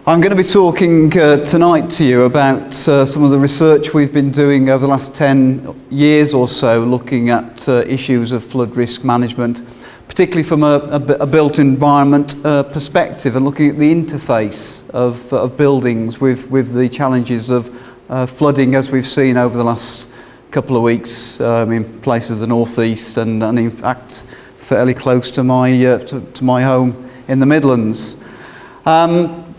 I'm going to be talking tonight to you about some of the research we've been doing over the last 10 years or so, looking at issues of flood risk management, particularly from a built environment perspective, and looking at the interface of buildings with the challenges of flooding, as we've seen over the last couple of weeks in places of the northeast and in fact fairly close to my home in the Midlands.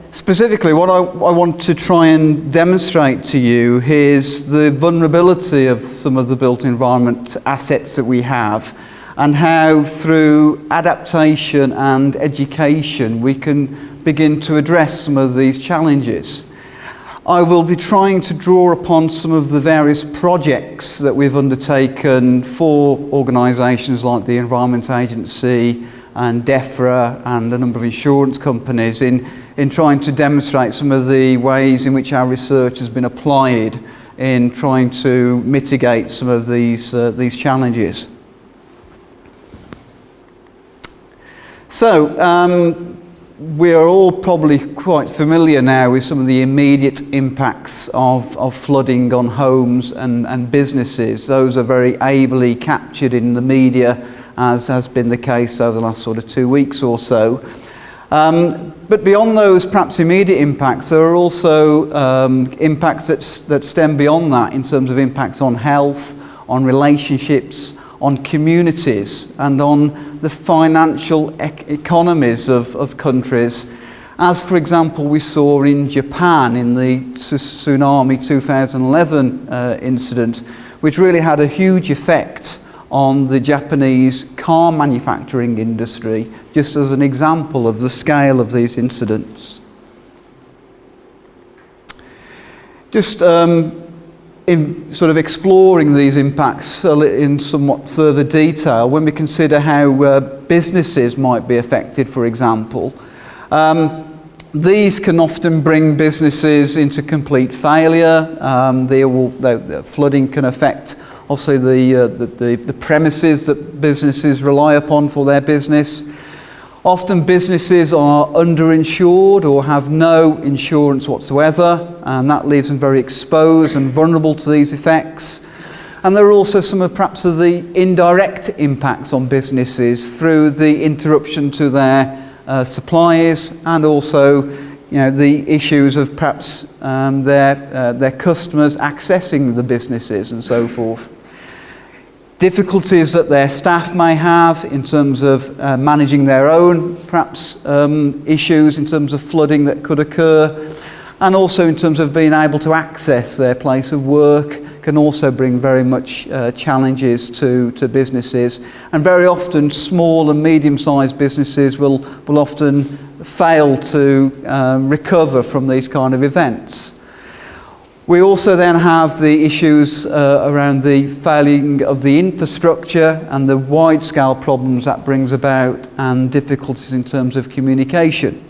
Specifically, what I want to try and demonstrate to you is the vulnerability of some of the built environment assets that we have, and how through adaptation and education we can begin to address some of these challenges. I will be trying to draw upon some of the various projects that we've undertaken for organisations like the Environment Agency and DEFRA and a number of insurance companies in trying to demonstrate some of the ways in which our research has been applied in trying to mitigate some of these challenges. So, we are all probably quite familiar now with some of the immediate impacts of flooding on homes and businesses. Those are very ably captured in the media, as has been the case over the last sort of 2 weeks or so. But beyond those perhaps immediate impacts, there are also impacts that stem beyond that in terms of impacts on health, on relationships, on communities, and on the financial economies of countries, as for example we saw in Japan in the tsunami 2011 incident, which really had a huge effect on the Japanese car manufacturing industry, just as an example of the scale of these incidents. Just in sort of exploring these impacts in somewhat further detail, when we consider how businesses might be affected, for example, these can often bring businesses into complete failure. The flooding can affect obviously the premises that businesses rely upon for their business. Often businesses are underinsured or have no insurance whatsoever, and that leaves them very exposed and vulnerable to these effects. And there are also some of perhaps of the indirect impacts on businesses through the interruption to their suppliers, and also the issues of perhaps their customers accessing the businesses and so forth. Difficulties that their staff may have in terms of managing their own perhaps issues in terms of flooding that could occur, and also in terms of being able to access their place of work can also bring very much challenges to businesses. And very often small and medium-sized businesses will often fail to recover from these kind of events. We also then have the issues around the failing of the infrastructure and the wide-scale problems that brings about, and difficulties in terms of communication.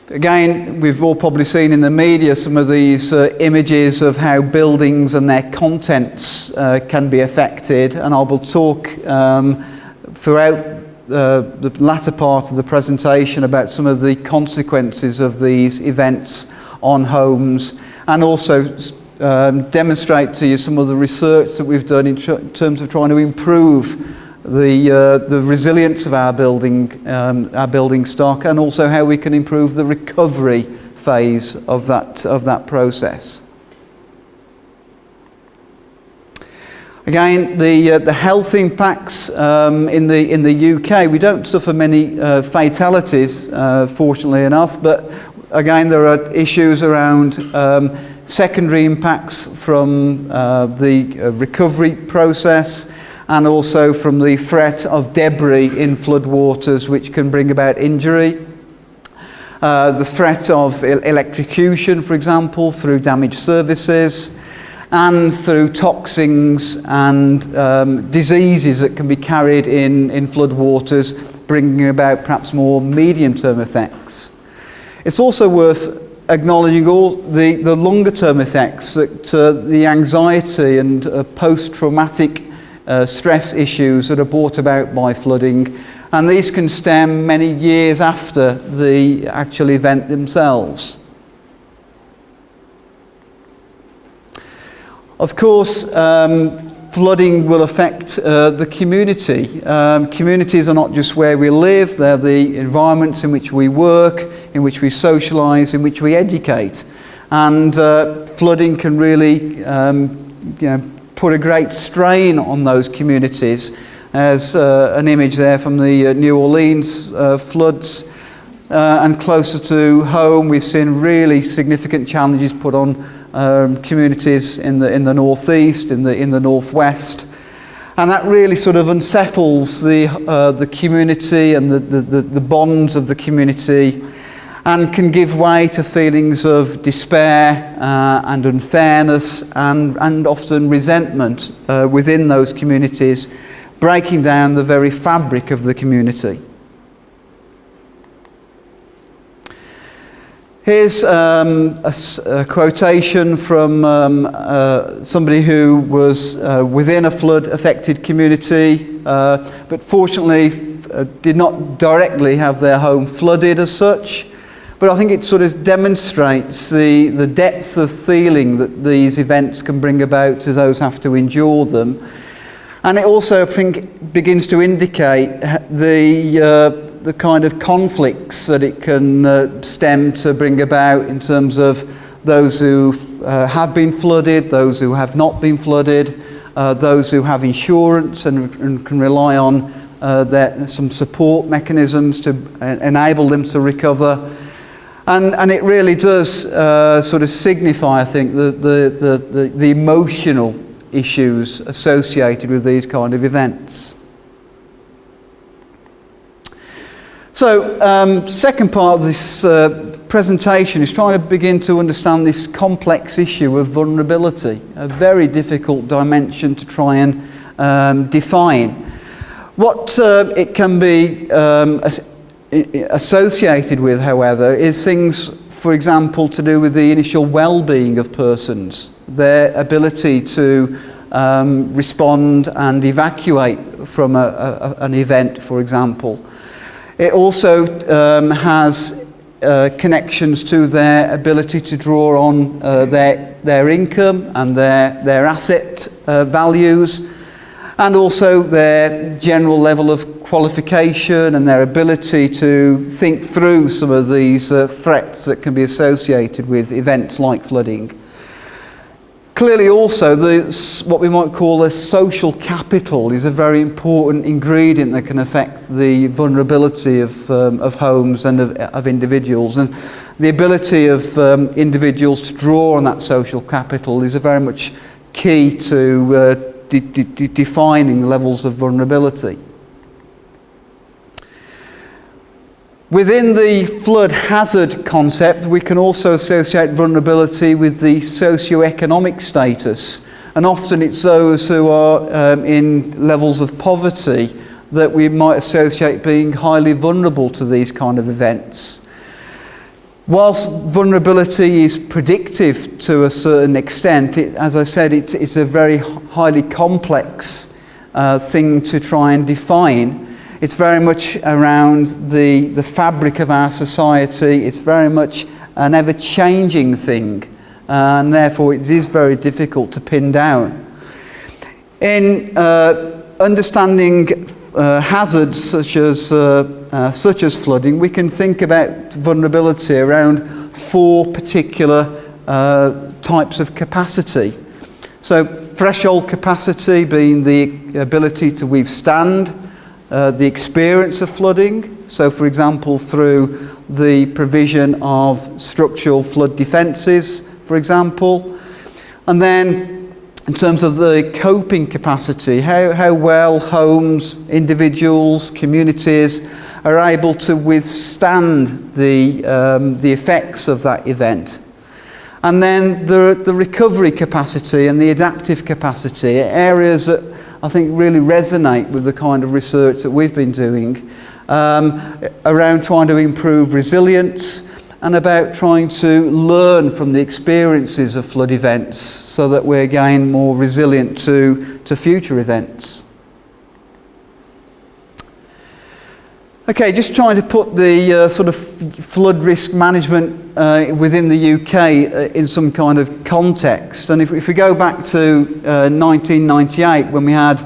Again, we've all probably seen in the media some of these images of how buildings and their contents can be affected, and I will talk throughout the latter part of the presentation about some of the consequences of these events on homes, and also demonstrate to you some of the research that we've done in terms of trying to improve the resilience of our building stock, and also how we can improve the recovery phase of that process. Again, the health impacts in the UK, we don't suffer many fatalities, fortunately enough, but again there are issues around secondary impacts from the recovery process, and also from the threat of debris in floodwaters, which can bring about injury. The threat of electrocution, for example, through damaged services, and through toxins and diseases that can be carried in floodwaters, bringing about perhaps more medium-term effects. It's also worth acknowledging all the longer-term effects, that the anxiety and post-traumatic stress issues that are brought about by flooding, And these can stem many years after the actual event themselves. Of course, flooding will affect the community. Communities are not just where we live, they're the environments in which we work, in which we socialise, in which we educate. And flooding can really put a great strain on those communities. As an image there from the New Orleans floods. And closer to home, we've seen really significant challenges put on communities in the northeast, in the northwest, and that really sort of unsettles the community and the bonds of the community, and can give way to feelings of despair and unfairness and often resentment within those communities, breaking down the very fabric of the community. Here's a quotation from somebody who was within a flood-affected community, but fortunately did not directly have their home flooded as such. But I think it sort of demonstrates the depth of feeling that these events can bring about to those who have to endure them. And it also, I think, begins to indicate the kind of conflicts that it can stem to bring about in terms of those who have been flooded, those who have not been flooded, those who have insurance and can rely on some support mechanisms to enable them to recover. And it really does sort of signify, I think, the emotional issues associated with these kind of events. So, second part of this presentation is trying to begin to understand this complex issue of vulnerability, a very difficult dimension to try and define. What it can be associated with, however, is things, for example, to do with the initial well-being of persons, their ability to respond and evacuate from an event, for example. It also has connections to their ability to draw on their income and their asset values, and also their general level of qualification and their ability to think through some of these threats that can be associated with events like flooding. Clearly also, what we might call the social capital is a very important ingredient that can affect the vulnerability of homes and of individuals. And the ability of individuals to draw on that social capital is a very much key to defining levels of vulnerability. Within the flood hazard concept, we can also associate vulnerability with the socio-economic status. And often it's those who are in levels of poverty that we might associate being highly vulnerable to these kind of events. Whilst vulnerability is predictive to a certain extent, as I said, it's a very highly complex thing to try and define. It's very much around the fabric of our society. It's very much an ever-changing thing, and therefore it is very difficult to pin down. In understanding hazards such as flooding, we can think about vulnerability around four particular types of capacity. So threshold capacity being the ability to withstand the experience of flooding. So for example, through the provision of structural flood defences, for example. And then in terms of the coping capacity, how well homes, individuals, communities are able to withstand the effects of that event. And then the recovery capacity and the adaptive capacity, areas that I think really resonate with the kind of research that we've been doing around trying to improve resilience and about trying to learn from the experiences of flood events so that we're again more resilient to future events. Okay, just trying to put the sort of flood risk management within the UK in some kind of context. And if we go back to 1998, when we had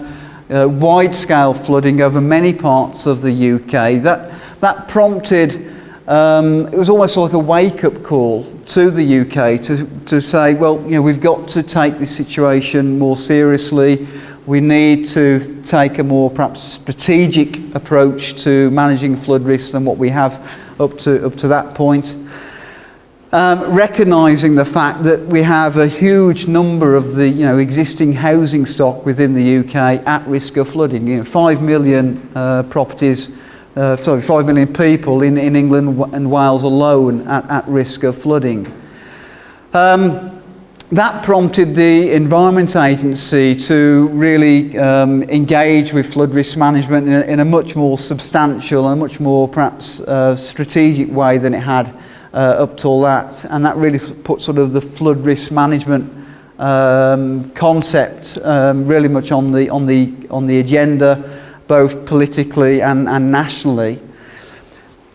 wide-scale flooding over many parts of the UK, that prompted, it was almost like a wake-up call to the UK to say, well, you know, we've got to take this situation more seriously. We need to take a more perhaps strategic approach to managing flood risks than what we have up to that point. Recognising the fact that we have a huge number of the existing housing stock within the UK at risk of flooding. 5 million properties, 5 million people in England and Wales alone at risk of flooding. That prompted the Environment Agency to really engage with flood risk management in a much more substantial and much more perhaps strategic way than it had up till that. And that really put sort of the flood risk management concept really much on the agenda, both politically and nationally.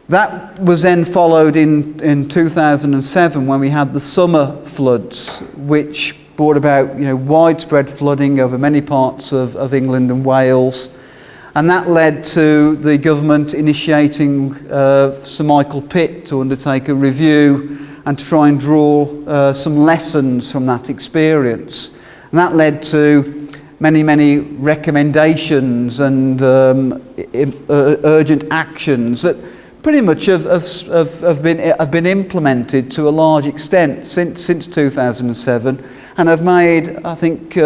That was then followed in 2007 when we had the summer floods, which brought about widespread flooding over many parts of England and Wales, and that led to the government initiating Sir Michael Pitt to undertake a review and to try and draw some lessons from that experience, and that led to many recommendations and urgent actions that pretty much have been implemented to a large extent since 2007, and have made, I think,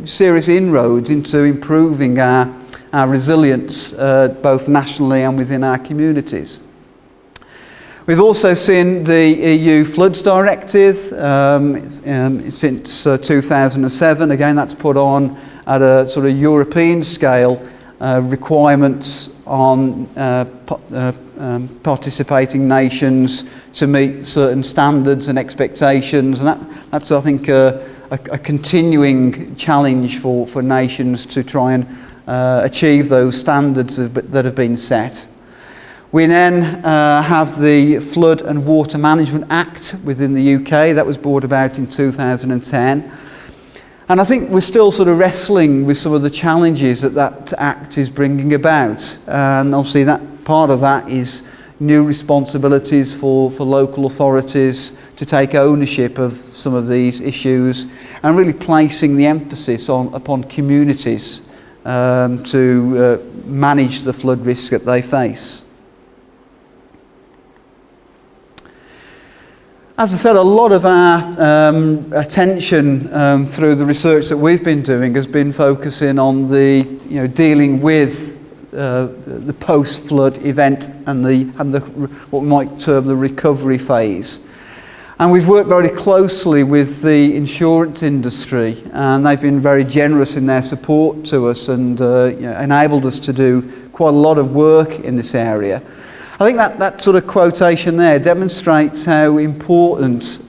serious inroads into improving our resilience both nationally and within our communities. We've also seen the EU Floods Directive since 2007. Again, that's put on at a sort of European scale requirements on participating nations to meet certain standards and expectations, and that's I think a continuing challenge for nations to try and achieve those standards that have been set. We then have the Flood and Water Management Act within the UK that was brought about in 2010. And I think we're still sort of wrestling with some of the challenges that Act is bringing about. And obviously that part of that is new responsibilities for local authorities to take ownership of some of these issues, and really placing the emphasis upon communities to manage the flood risk that they face. As I said, a lot of our attention through the research that we've been doing has been focusing on the dealing with the post-flood event and the what we might term the recovery phase. And we've worked very closely with the insurance industry, and they've been very generous in their support to us and enabled us to do quite a lot of work in this area. I think that sort of quotation there demonstrates how important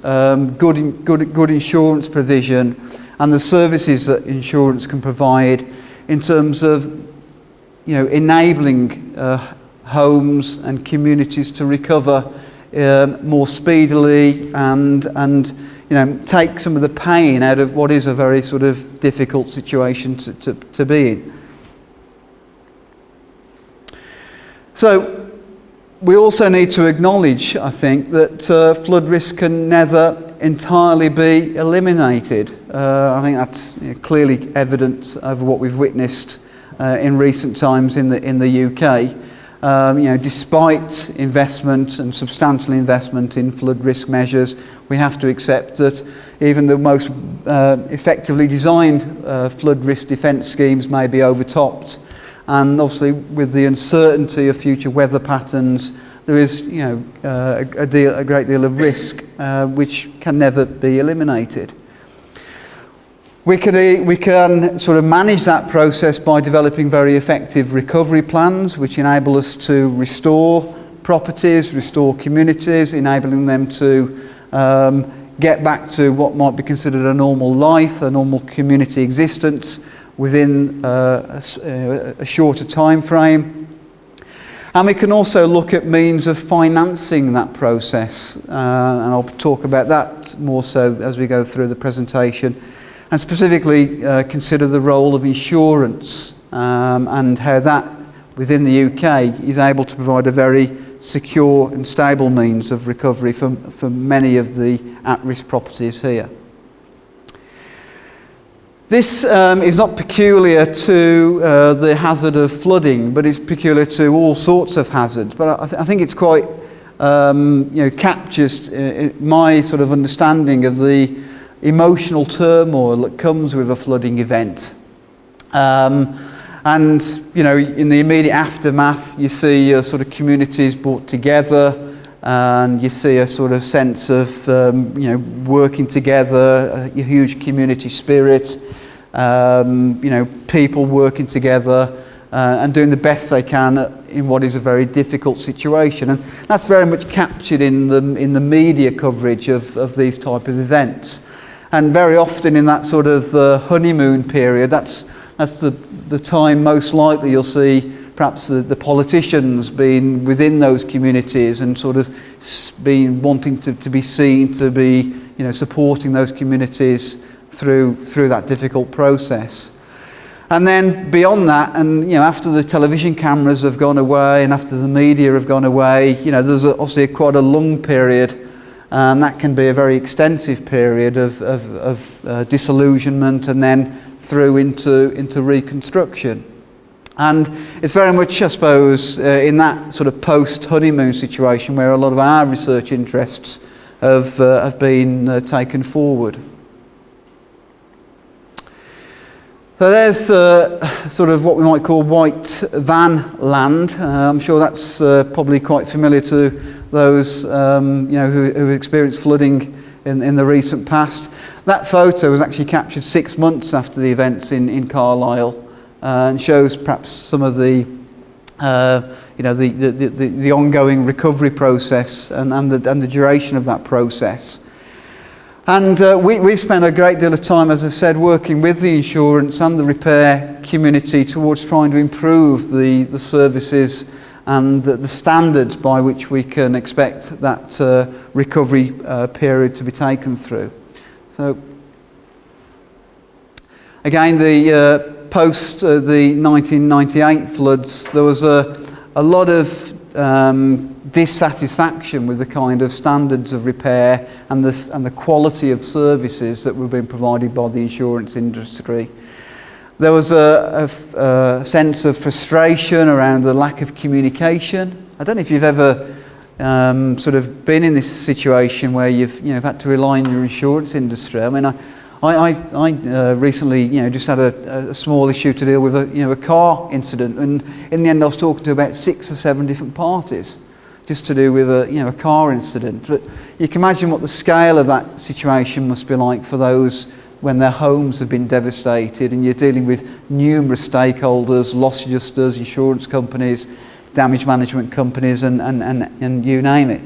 good insurance provision and the services that insurance can provide in terms of enabling homes and communities to recover more speedily and take some of the pain out of what is a very sort of difficult situation to be in. So we also need to acknowledge, I think, that flood risk can never entirely be eliminated. I think that's clearly evident over what we've witnessed in recent times in the UK. Despite investment and substantial investment in flood risk measures, we have to accept that even the most effectively designed flood risk defence schemes may be overtopped. And obviously, with the uncertainty of future weather patterns, there is, a great deal of risk which can never be eliminated. We can sort of manage that process by developing very effective recovery plans, which enable us to restore properties, restore communities, enabling them to get back to what might be considered a normal life, a normal community existence within a shorter time frame. And we can also look at means of financing that process, and I'll talk about that more so as we go through the presentation, and specifically consider the role of insurance and how that within the UK is able to provide a very secure and stable means of recovery for many of the at-risk properties here. This is not peculiar to the hazard of flooding, but it's peculiar to all sorts of hazards. But I think it's quite, captures my sort of understanding of the emotional turmoil that comes with a flooding event. And, in the immediate aftermath, you see sort of communities brought together, and you see a sort of sense of, working together, a huge community spirit, people working together and doing the best they can in what is a very difficult situation. And that's very much captured in the media coverage of these type of events. And very often in that sort of honeymoon period, that's the time most likely you'll see perhaps the politicians being within those communities and sort of being wanting to be seen to be supporting those communities through that difficult process. And then beyond that, and after the television cameras have gone away and after the media have gone away, there's obviously quite a long period, and that can be a very extensive period of disillusionment and then through into reconstruction. And it's very much, I suppose, in that sort of post-honeymoon situation where a lot of our research interests have been taken forward. So there's sort of what we might call white van land. I'm sure that's probably quite familiar to those who experienced flooding in the recent past. That photo was actually captured 6 months after the events in Carlisle, and shows perhaps some of the ongoing recovery process and the duration of that process. And we spent a great deal of time, as I said, working with the insurance and the repair community towards trying to improve the services and the standards by which we can expect that recovery period to be taken through. So, again, the post the 1998 floods, there was a lot of dissatisfaction with the kind of standards of repair and the quality of services that were being provided by the insurance industry. There was a sense of frustration around the lack of communication. I don't know if you've ever sort of been in this situation where you've had to rely on your insurance industry. I mean, I recently just had a small issue to deal with a car incident, and in the end I was talking to about 6 or 7 different parties just to do with a car incident. But you can imagine what the scale of that situation must be like for those when their homes have been devastated and you're dealing with numerous stakeholders, loss adjusters, insurance companies, damage management companies, and you name it.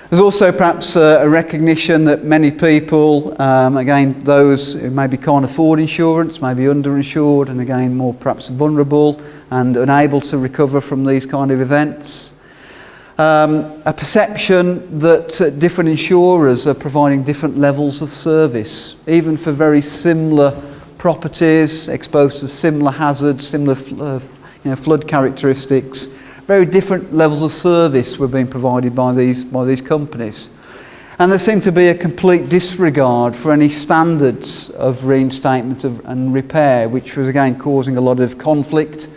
There's also perhaps a recognition that many people, again, those who maybe can't afford insurance, maybe underinsured, and again, more perhaps vulnerable and unable to recover from these kind of events. A perception that different insurers are providing different levels of service, even for very similar properties exposed to similar hazards, similar flood characteristics. Very different levels of service were being provided by these companies. And there seemed to be a complete disregard for any standards of reinstatement and repair, which was again causing a lot of conflict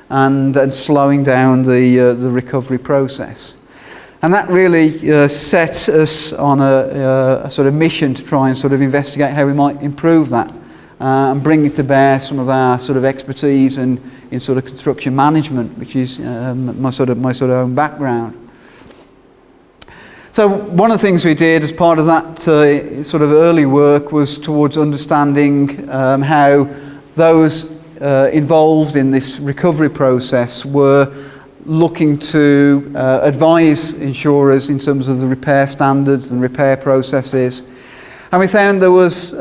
and slowing down the recovery process. And that really set us on a sort of mission to try and sort of investigate how we might improve that and bring it to bear some of our sort of expertise in sort of construction management, which is my sort of own background. So one of the things we did as part of that sort of early work was towards understanding how those involved in this recovery process were looking to advise insurers in terms of the repair standards and repair processes. And we found there was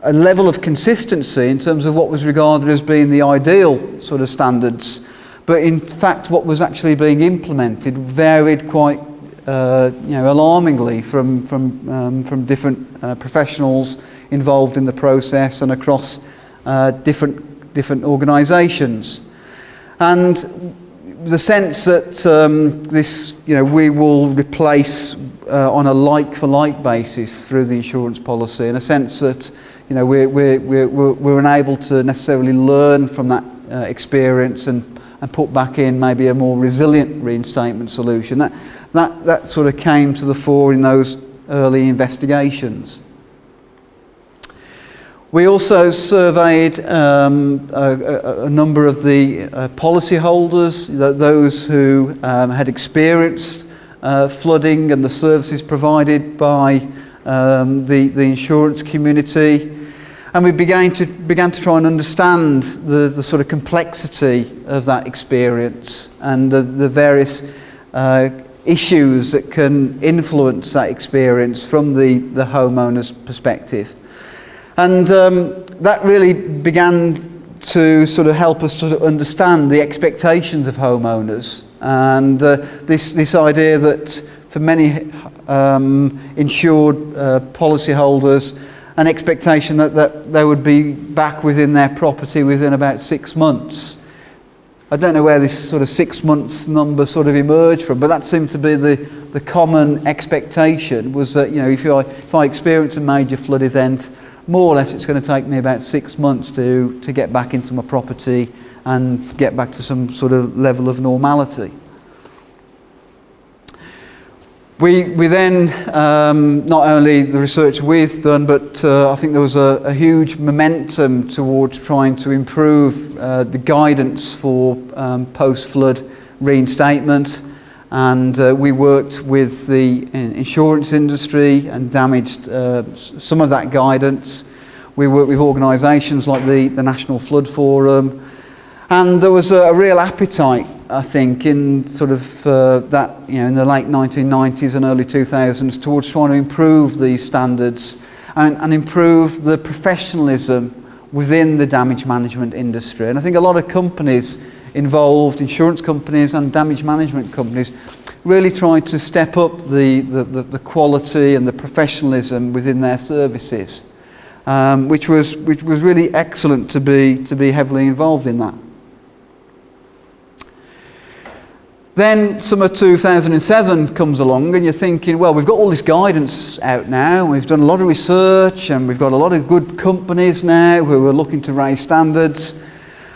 a level of consistency in terms of what was regarded as being the ideal sort of standards, But in fact, what was actually being implemented varied quite alarmingly from different professionals involved in the process and across different organisations. And the sense that we will replace on a like-for-like basis through the insurance policy, in a sense that we're unable to necessarily learn from that experience and put back in maybe a more resilient reinstatement solution. That sort of came to the fore in those early investigations. We also surveyed a number of the policyholders, those who had experienced flooding and the services provided by the insurance community. And we began to try and understand the sort of complexity of that experience and the various issues that can influence that experience from the homeowner's perspective. And that really began to sort of help us to understand the expectations of homeowners and this idea that for many insured policyholders, an expectation that they would be back within their property within about 6 months. I don't know where this sort of 6 months number sort of emerged from, but that seemed to be the common expectation, was that if I experience a major flood event, more or less it's going to take me about 6 months to get back into my property and get back to some sort of level of normality. We then, not only the research we've done, but I think there was a huge momentum towards trying to improve the guidance for post-flood reinstatement, and we worked with the insurance industry and damaged some of that guidance. We worked with organisations like the National Flood Forum, and there was a real appetite, I think, in sort of in the late 1990s and early 2000s towards trying to improve these standards and improve the professionalism within the damage management industry. And I think a lot of companies involved, insurance companies and damage management companies, really tried to step up the quality and the professionalism within their services, which was really excellent to be heavily involved in that. Then summer 2007 comes along and you're thinking, well, we've got all this guidance out now, and we've done a lot of research, and we've got a lot of good companies now who are looking to raise standards,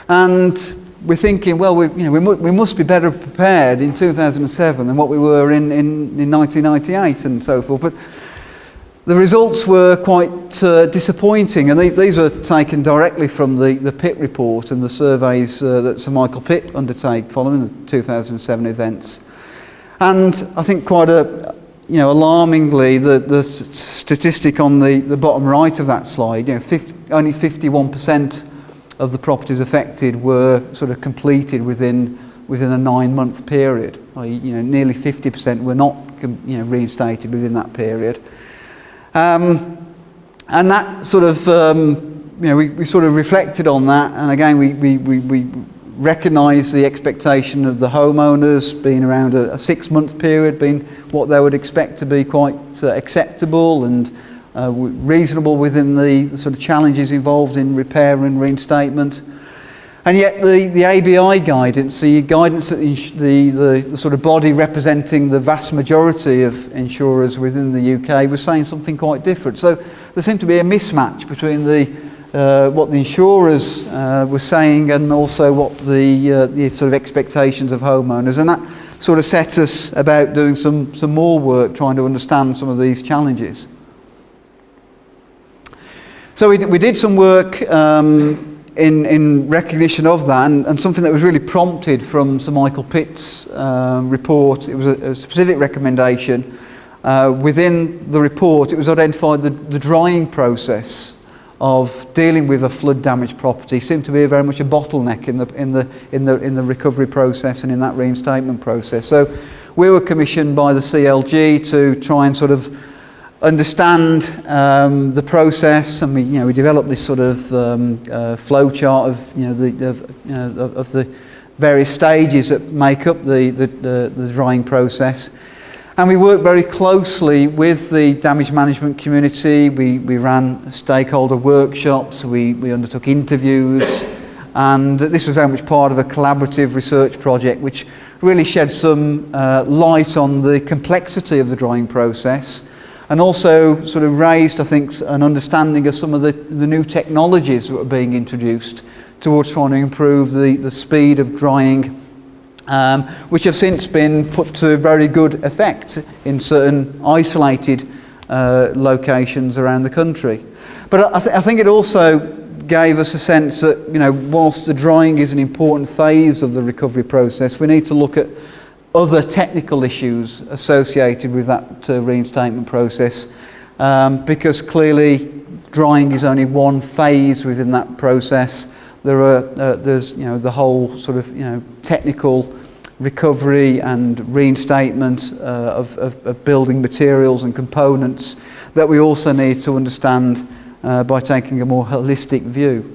and we're thinking, well, we must be better prepared in 2007 than what we were in 1998 and so forth. But the results were quite disappointing, and these were taken directly from the Pitt report and the surveys that Sir Michael Pitt undertake following the 2007 events. And I think quite alarmingly, the statistic on the bottom right of that slide, only 51% of the properties affected were sort of completed within a 9-month period. Nearly 50% were not reinstated within that period. And that sort of, we sort of reflected on that, and again we recognised the expectation of the homeowners being around a 6-month period, being what they would expect to be quite acceptable and reasonable within the sort of challenges involved in repair and reinstatement. And yet the ABI guidance, the guidance that the sort of body representing the vast majority of insurers within the UK was saying something quite different. So there seemed to be a mismatch between what the insurers were saying and also what the sort of expectations of homeowners. And that sort of set us about doing some more work trying to understand some of these challenges. So we did some work in recognition of that, and something that was really prompted from Sir Michael Pitt's report. It was a specific recommendation. Within the report, it was identified the drying process of dealing with a flood damaged property seemed to be very much a bottleneck in the recovery process and in that reinstatement process. So we were commissioned by the CLG to try and sort of understand the process, and we developed this sort of flow chart of various stages that make up the drying process. And we work very closely with the damage management community. We ran stakeholder workshops, we undertook interviews, and this was very much part of a collaborative research project which really shed some light on the complexity of the drying process, and also sort of raised, I think, an understanding of some of the new technologies that were being introduced towards trying to improve the speed of drying, which have since been put to very good effect in certain isolated locations around the country. But I think it also gave us a sense that, you know, whilst the drying is an important phase of the recovery process, we need to look at other technical issues associated with that reinstatement process, because clearly drying is only one phase within that process. There's you know, the whole sort of, you know, technical recovery and reinstatement of building materials and components that we also need to understand by taking a more holistic view.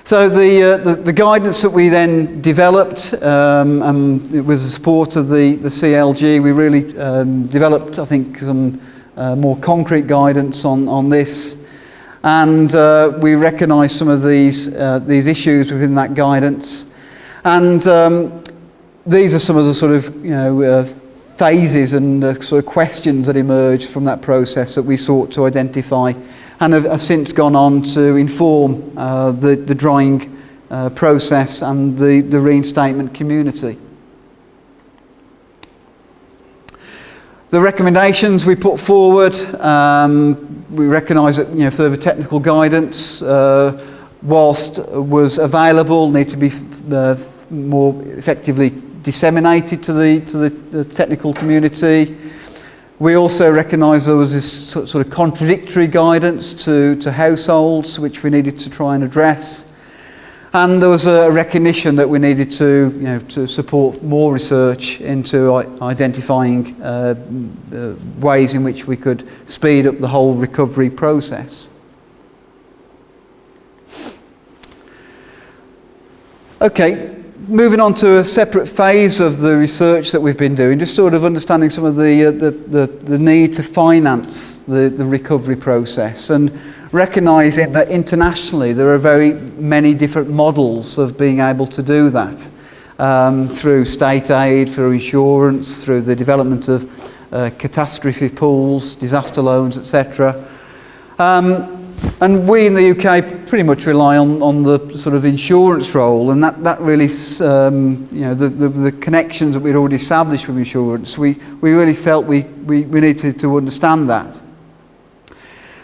So the guidance that we then developed, and with the support of the CLG, we really developed, I think, some more concrete guidance on this, and we recognise some of these issues within that guidance. And these are some of the sort of, you know, phases and sort of questions that emerged from that process that we sought to identify, and have since gone on to inform the drying process and the reinstatement community. The recommendations we put forward, we recognise that, you know, further technical guidance, whilst was available, need to be more effectively disseminated to the technical community. We also recognise there was this sort of contradictory guidance to households which we needed to try and address, and there was a recognition that we needed to, you know, to support more research into identifying ways in which we could speed up the whole recovery process. Okay, moving on to a separate phase of the research that we've been doing, just sort of understanding some of the need to finance the recovery process, and recognising that internationally there are very many different models of being able to do that, through state aid, through insurance, through the development of catastrophe pools, disaster loans, etc. And we in the UK pretty much rely on the sort of insurance role, and that really, you know, the connections that we'd already established with insurance, we really felt we needed to understand that.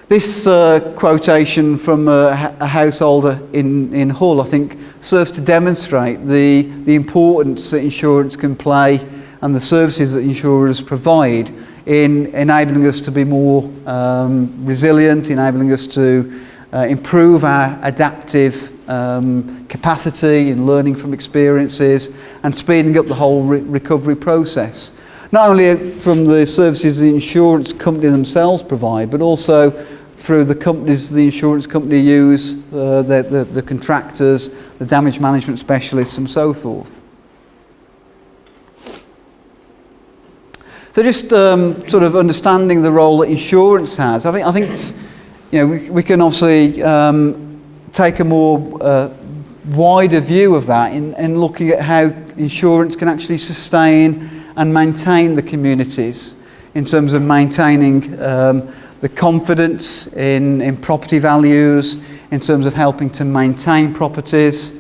This quotation from a householder in Hull, I think, serves to demonstrate the importance that insurance can play and the services that insurers provide in enabling us to be more resilient, enabling us to improve our adaptive capacity in learning from experiences, and speeding up the whole recovery process. Not only from the services the insurance company themselves provide, but also through the companies the insurance company use, the contractors, the damage management specialists, and so forth. So just sort of understanding the role that insurance has. I think it's, you know, we can obviously take a more wider view of that in looking at how insurance can actually sustain and maintain the communities in terms of maintaining the confidence in property values, in terms of helping to maintain properties,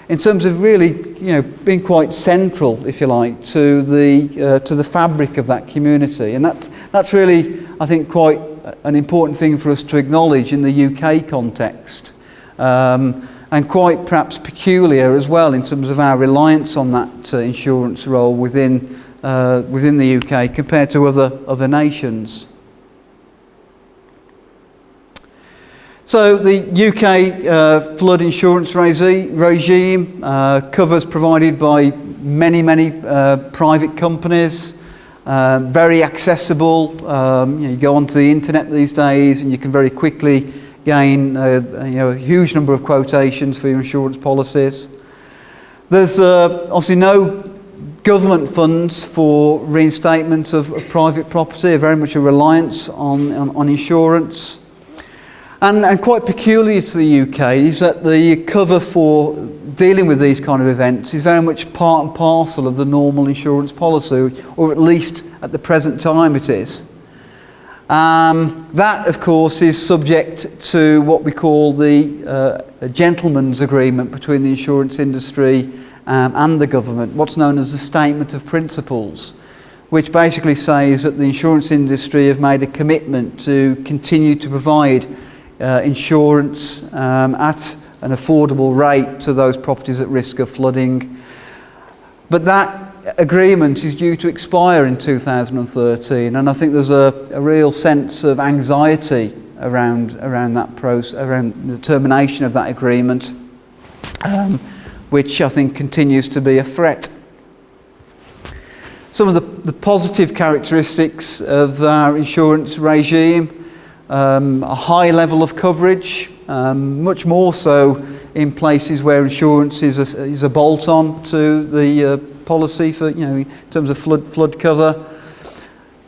in terms of really, you know, being quite central, if you like, to the fabric of that community. And that's really, I think, quite an important thing for us to acknowledge in the UK context, and quite perhaps peculiar as well in terms of our reliance on that insurance role within the UK compared to other nations. So the UK flood insurance regime covers provided by many private companies, very accessible. You go onto the internet these days and you can very quickly gain a huge number of quotations for your insurance policies. There's obviously no government funds for reinstatement of private property, very much a reliance on insurance. And quite peculiar to the UK is that the cover for dealing with these kind of events is very much part and parcel of the normal insurance policy, or at least at the present time it is. That, of course, is subject to what we call the gentleman's agreement between the insurance industry and the government, what's known as the Statement of Principles, which basically says that the insurance industry have made a commitment to continue to provide insurance at an affordable rate to those properties at risk of flooding. But that agreement is due to expire in 2013, and I think there's a real sense of anxiety around that process, around the termination of that agreement, which I think continues to be a threat. Some of the positive characteristics of our insurance regime: a high level of coverage, much more so in places where insurance is a bolt-on to the policy for, in terms of flood cover.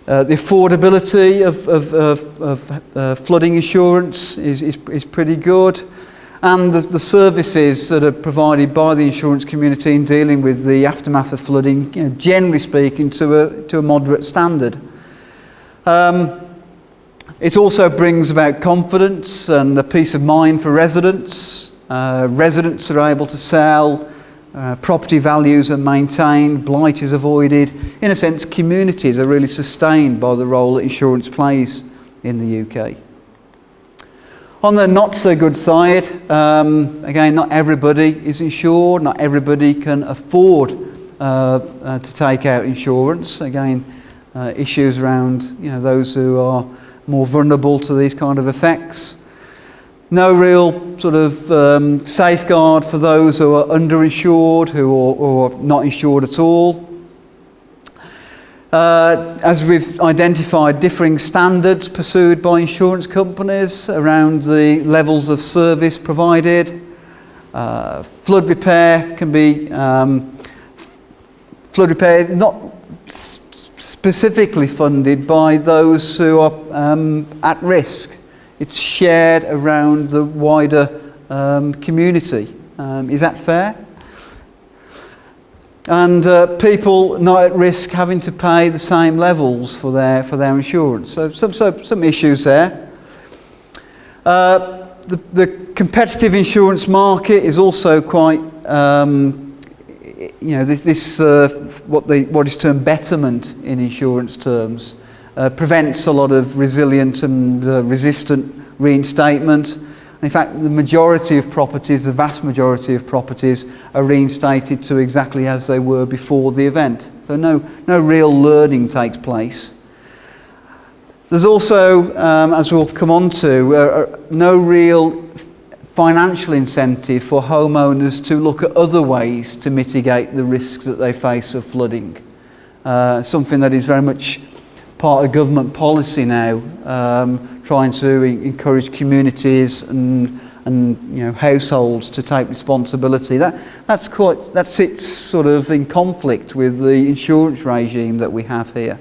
The affordability of flooding insurance is pretty good, and the services that are provided by the insurance community in dealing with the aftermath of flooding, generally speaking, to a moderate standard. It also brings about confidence and a peace of mind for residents. Residents are able to sell, property values are maintained, blight is avoided. In a sense, communities are really sustained by the role that insurance plays in the UK. On the not so good side, again, not everybody is insured, not everybody can afford to take out insurance. Again, issues around those who are more vulnerable to these kind of effects. No real sort of safeguard for those who are underinsured, who are not insured at all. As we've identified, differing standards pursued by insurance companies around the levels of service provided. Flood repair can be not specifically funded by those who are at risk. It's shared around the wider community. Is that fair? And people not at risk having to pay the same levels for their insurance. So some issues there. The competitive insurance market is also quite what is termed betterment in insurance terms, prevents a lot of resilient and resistant reinstatement. In fact, the vast majority of properties are reinstated to exactly as they were before the event. So no real learning takes place. There's also, as we'll come on to, no real financial incentive for homeowners to look at other ways to mitigate the risks that they face of flooding. Something that is very much part of government policy now, trying to encourage communities and households to take responsibility. That sits sort of in conflict with the insurance regime that we have here.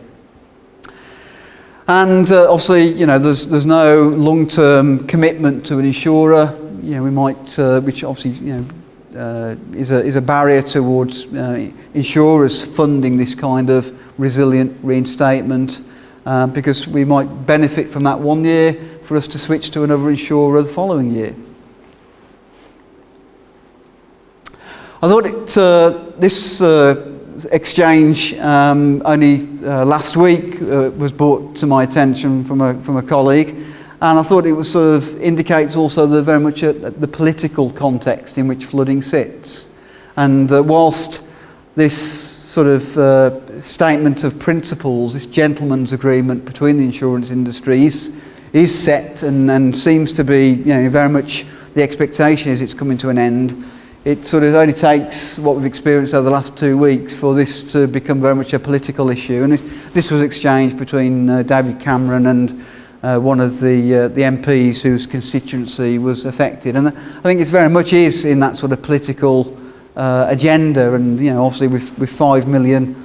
And obviously, there's no long-term commitment to an insurer. We might, which obviously, is a barrier towards insurers funding this kind of resilient reinstatement, because we might benefit from that one year for us to switch to another insurer the following year. I thought this exchange only last week was brought to my attention from a colleague, and I thought it was sort of indicates also very much the political context in which flooding sits. And whilst this sort of statement of principles, this gentleman's agreement between the insurance industry is set and seems to be very much the expectation is it's coming to an end. It sort of only takes what we've experienced over the last 2 weeks for this to become very much a political issue. And this was exchanged between David Cameron and one of the MPs whose constituency was affected. And I think it very much is in that sort of political agenda, and obviously with 5 million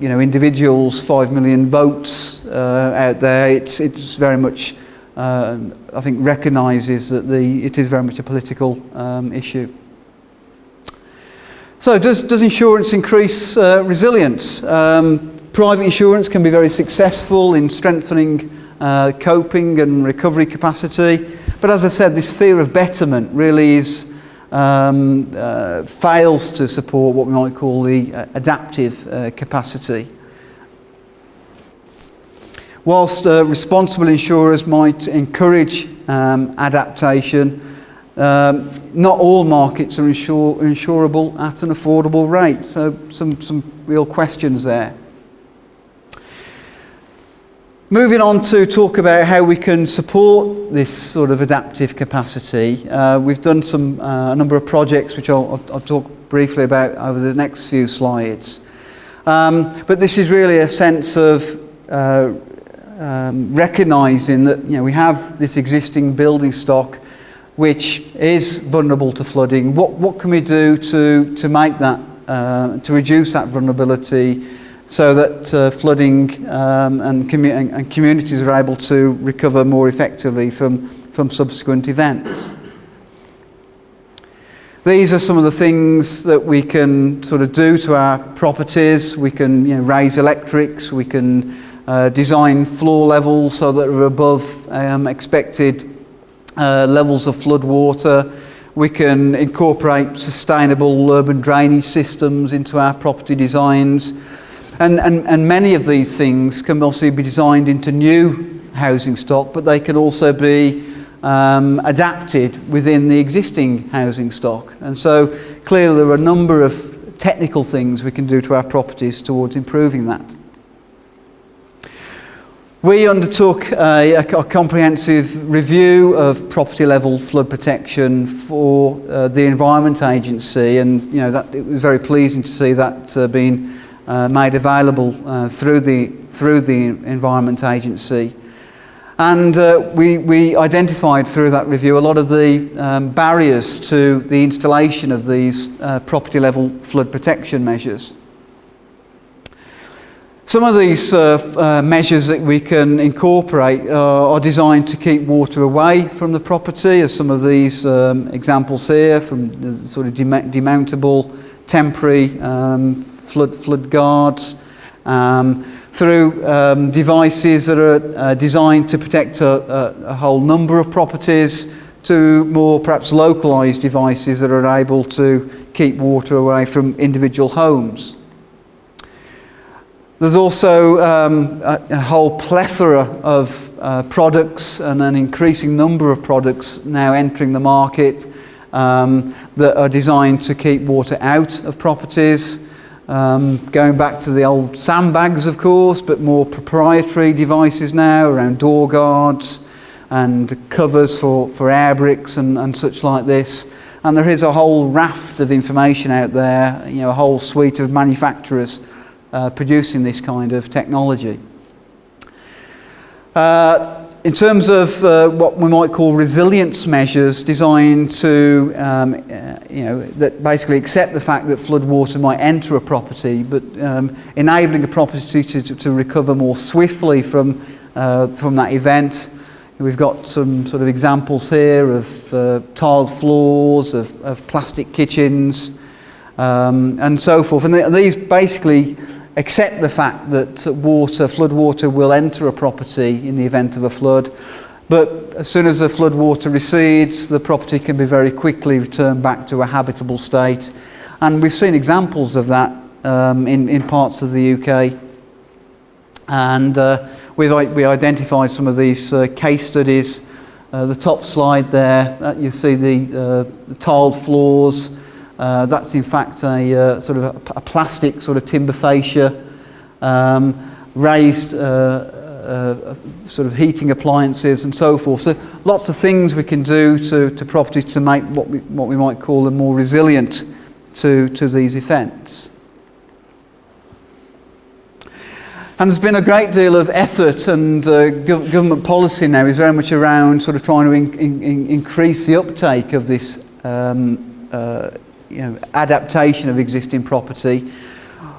individuals, 5 million votes out there, it's very much I think recognises that it is very much a political issue. So does insurance increase resilience? Private insurance can be very successful in strengthening coping and recovery capacity, but as I said, this fear of betterment really fails to support what we might call the adaptive capacity. Whilst responsible insurers might encourage adaptation, not all markets are insurable at an affordable rate, so some real questions there. Moving on to talk about how we can support this sort of adaptive capacity, we've done a number of projects which I'll talk briefly about over the next few slides. But this is really a sense of recognising that we have this existing building stock which is vulnerable to flooding. What can we do to make that, to reduce that vulnerability, so that flooding and communities are able to recover more effectively from subsequent events? These are some of the things that we can sort of do to our properties. We can raise electrics, we can design floor levels so that are above expected levels of flood water. We can incorporate sustainable urban drainage systems into our property designs. And many of these things can also be designed into new housing stock, but they can also be adapted within the existing housing stock. And so clearly there are a number of technical things we can do to our properties towards improving that. We undertook a comprehensive review of property level flood protection for the Environment Agency, and that it was very pleasing to see that being made available through the Environment Agency. And we identified through that review a lot of the barriers to the installation of these property level flood protection measures. Some of these measures that we can incorporate are designed to keep water away from the property, as some of these examples here, from the sort of demountable temporary flood guards, through devices that are designed to protect a whole number of properties, to more perhaps localised devices that are able to keep water away from individual homes. There's also a whole plethora of products, and an increasing number of products now entering the market that are designed to keep water out of properties. Going back to the old sandbags, of course, but more proprietary devices now around door guards and covers for air bricks and such like this. And there is a whole raft of information out there, a whole suite of manufacturers producing this kind of technology. In terms of what we might call resilience measures, designed to that basically accept the fact that flood water might enter a property, but enabling a property to recover more swiftly from that event. We've got some sort of examples here of tiled floors, of plastic kitchens, and so forth. And these basically accept the fact that flood water will enter a property in the event of a flood, but as soon as the flood water recedes, the property can be very quickly returned back to a habitable state. And we've seen examples of that in parts of the UK. And we identified some of these case studies. The top slide there, you see the tiled floors. That's in fact a sort of a plastic sort of timber fascia, raised sort of heating appliances and so forth. So lots of things we can do to properties to make what we might call them more resilient to these events. And there's been a great deal of effort, and government policy now is very much around sort of trying to increase the uptake of this adaptation of existing property.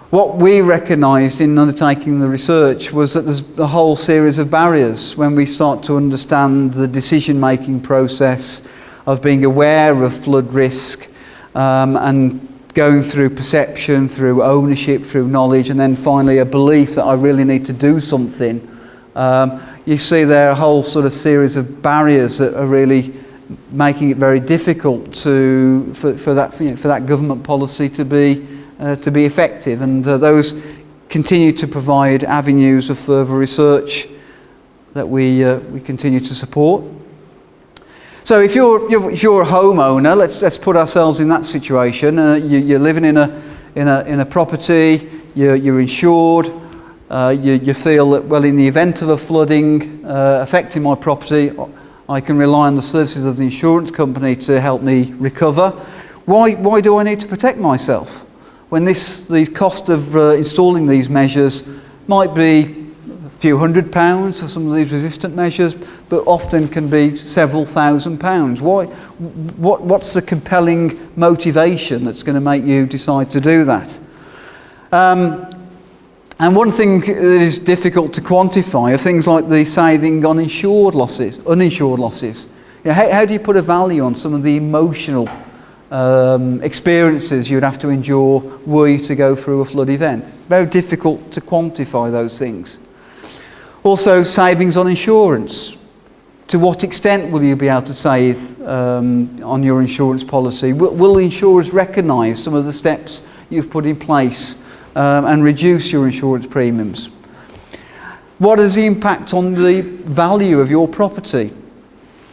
What we recognised in undertaking the research was that there's a whole series of barriers when we start to understand the decision-making process of being aware of flood risk and going through perception, through ownership, through knowledge, and then finally a belief that I really need to do something. You see there a whole sort of series of barriers that are really making it very difficult for that government policy to be effective, and those continue to provide avenues of further research that we continue to support. So if you're a homeowner, let's put ourselves in that situation. You're living in a property. You're insured. You feel that, well, in the event of a flooding affecting my property, I can rely on the services of the insurance company to help me recover. Why do I need to protect myself when the cost of installing these measures might be a few £100 for some of these resistant measures, but often can be several £1,000s? What's the compelling motivation that's going to make you decide to do that? And one thing that is difficult to quantify are things like the saving on uninsured losses. How do you put a value on some of the emotional experiences you'd have to endure were you to go through a flood event? Very difficult to quantify those things. Also, savings on insurance. To what extent will you be able to save on your insurance policy? Will the insurers recognise some of the steps you've put in place and reduce your insurance premiums? What is the impact on the value of your property?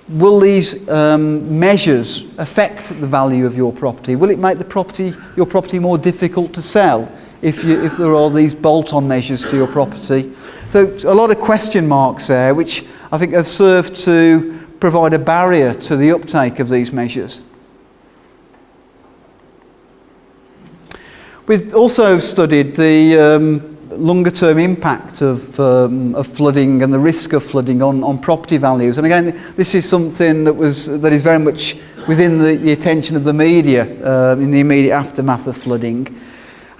Will these measures affect the value of your property? Will it make your property more difficult to sell if there are these bolt-on measures to your property? So a lot of question marks there, which I think have served to provide a barrier to the uptake of these measures. We've also studied the longer-term impact of flooding and the risk of flooding on property values. And again, this is something that is very much within the attention of the media in the immediate aftermath of flooding.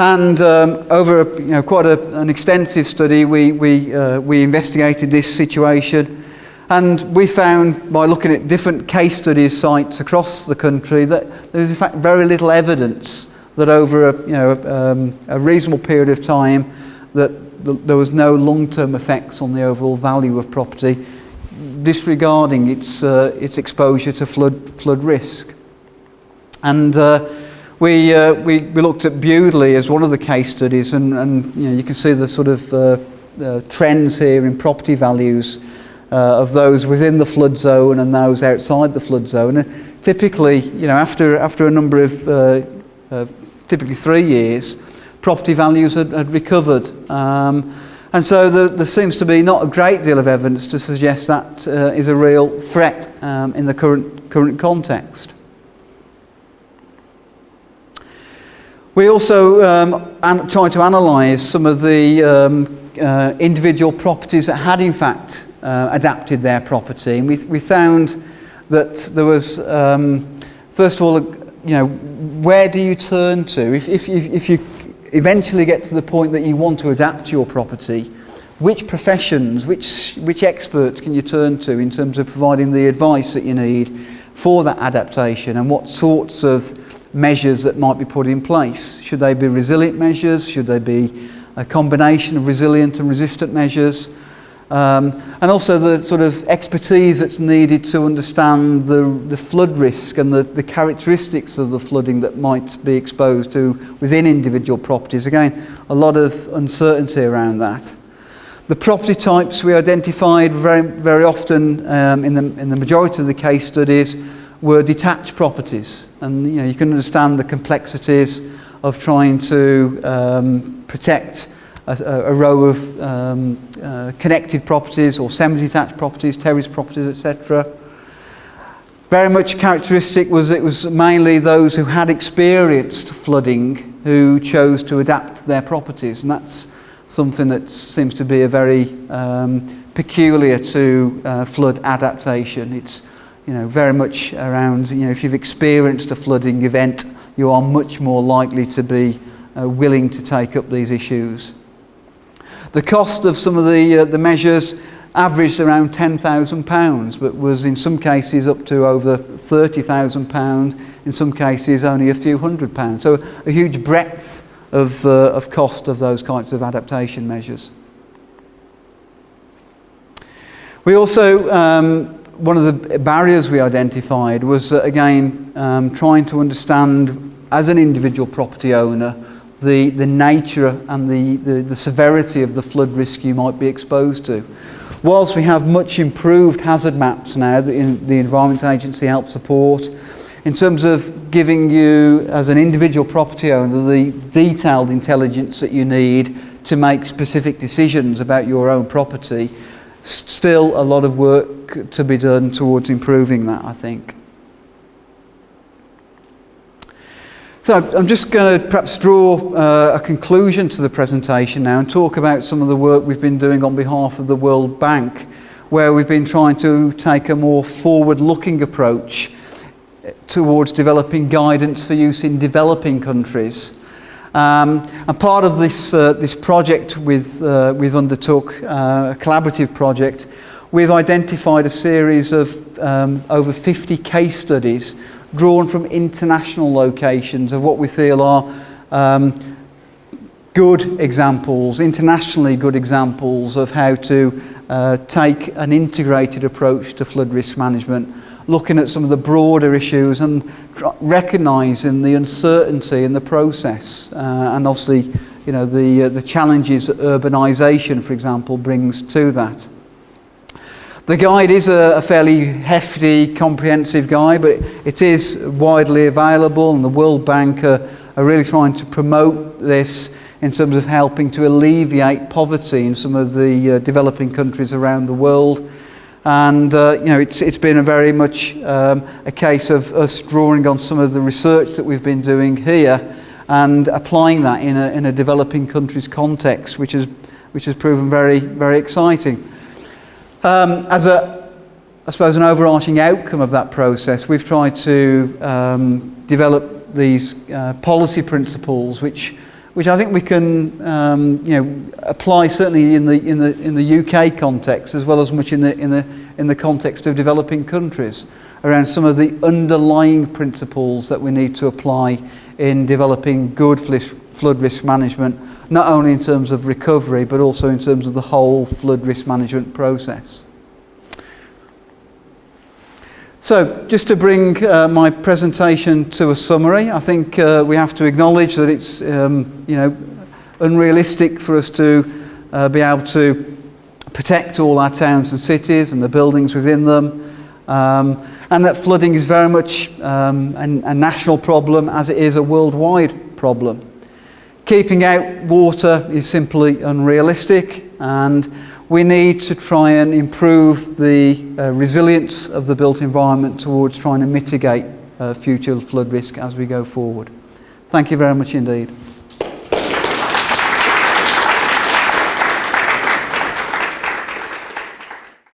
And over quite an extensive study, we investigated this situation, and we found, by looking at different case study sites across the country, that there is in fact very little evidence that over a reasonable period of time that there was no long-term effects on the overall value of property, disregarding its exposure to flood risk. And we looked at Bewdley as one of the case studies, and you can see the sort of trends here in property values of those within the flood zone and those outside the flood zone. And typically, after a number of typically 3 years, property values had recovered. And so there seems to be not a great deal of evidence to suggest that is a real threat in the current context. We also tried to analyse some of the individual properties that had in fact adapted their property, and we found that there was, first of all, where do you turn to if you eventually get to the point that you want to adapt your property? Which professions, which experts can you turn to in terms of providing the advice that you need for that adaptation, and what sorts of measures that might be put in place? Should they be resilient measures? Should they be a combination of resilient and resistant measures? And also the sort of expertise that's needed to understand the flood risk and the characteristics of the flooding that might be exposed to within individual properties. Again, a lot of uncertainty around that. The property types we identified very, very often in the majority of the case studies were detached properties, and you can understand the complexities of trying to protect a row of connected properties or semi-detached properties, terrace properties, etc. Very much characteristic was it was mainly those who had experienced flooding who chose to adapt their properties, and that's something that seems to be a very peculiar to flood adaptation. It's very much around if you've experienced a flooding event, you are much more likely to be willing to take up these issues. The cost of some of the measures averaged around £10,000, but was in some cases up to over £30,000, in some cases only a few £100. So a huge breadth of cost of those kinds of adaptation measures. We also, one of the barriers we identified was again trying to understand as an individual property owner the nature and the severity of the flood risk you might be exposed to. Whilst we have much improved hazard maps now that the Environment Agency helps support, in terms of giving you, as an individual property owner, the detailed intelligence that you need to make specific decisions about your own property, still a lot of work to be done towards improving that, I think. So I'm just going to perhaps draw a conclusion to the presentation now and talk about some of the work we've been doing on behalf of the World Bank, where we've been trying to take a more forward-looking approach towards developing guidance for use in developing countries. And part of this project we've undertook, a collaborative project, we've identified a series of over 50 case studies drawn from international locations of what we feel are good examples, internationally good examples of how to take an integrated approach to flood risk management, looking at some of the broader issues and recognising the uncertainty in the process, and obviously, you know, the challenges that urbanisation, for example, brings to that. The guide is a fairly hefty, comprehensive guide, but it is widely available, and the World Bank are really trying to promote this in terms of helping to alleviate poverty in some of the developing countries around the world. And you know, it's been a very much a case of us drawing on some of the research that we've been doing here and applying that in a developing countries context, which has proven very, very exciting. As I suppose an overarching outcome of that process, we've tried to develop these policy principles, which I think we can you know, apply certainly in the UK context as well as much in the context of developing countries, around some of the underlying principles that we need to apply in developing good flood risk management, not only in terms of recovery but also in terms of the whole flood risk management process. So, just to bring my presentation to a summary, I think we have to acknowledge that it's you know, unrealistic for us to be able to protect all our towns and cities and the buildings within them, and that flooding is very much a national problem as it is a worldwide problem. Keeping out water is simply unrealistic, and we need to try and improve the resilience of the built environment towards trying to mitigate future flood risk as we go forward. Thank you very much indeed.